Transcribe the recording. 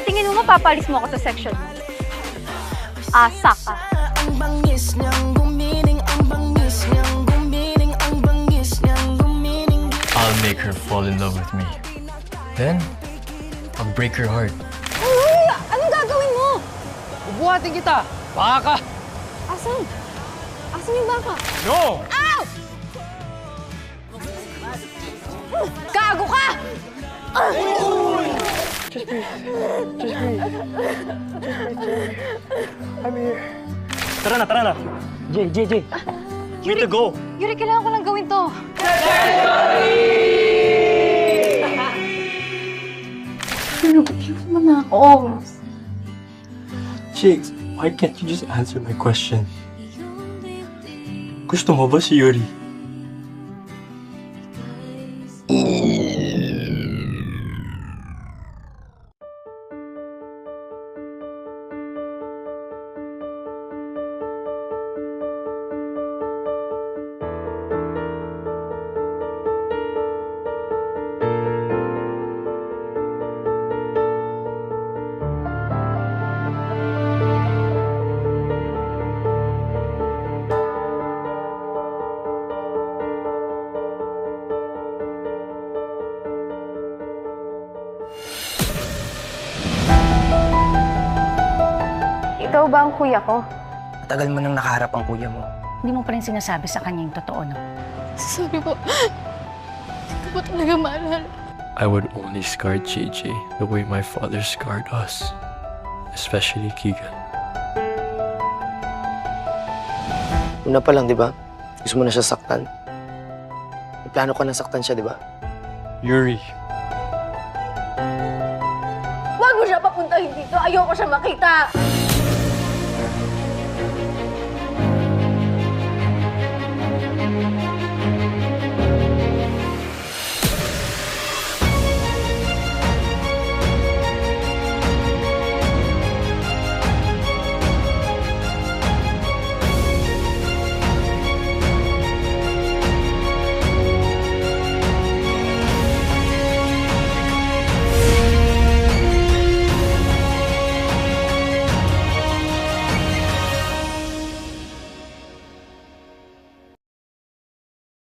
Tingin mo mapapalis mo ako sa section mo? Asa ka. I'll make her fall in love with me. Then, I'll break her heart. Uy! Anong gagawin mo? Buhatin kita! Baka ka! Asan? Asan yung baka? No! Ow! Gago ka! Just breathe. Just breathe. I'm here. Tara na. Jay. We need to go. Yuri, kailangan ko lang gawin to. Believe mo na ako. Jigs, why can't you just answer my question? Gusto mo ba si Yuri? Ikaw ba ang kuya ko? Matagal mo nang nakaharap ang kuya mo. Hindi mo pa rin sinasabi sa kanya yung totoo, no? Sabi po, hindi ko talaga maalala. I would only scar JJ the way my father scarred us. Especially Keegan. Una pa lang, di ba? Gusto mo na siya saktan. May plano ka na saktan siya, di ba? Yuri. Huwag mo siya papuntahin dito. Ayoko siya makita.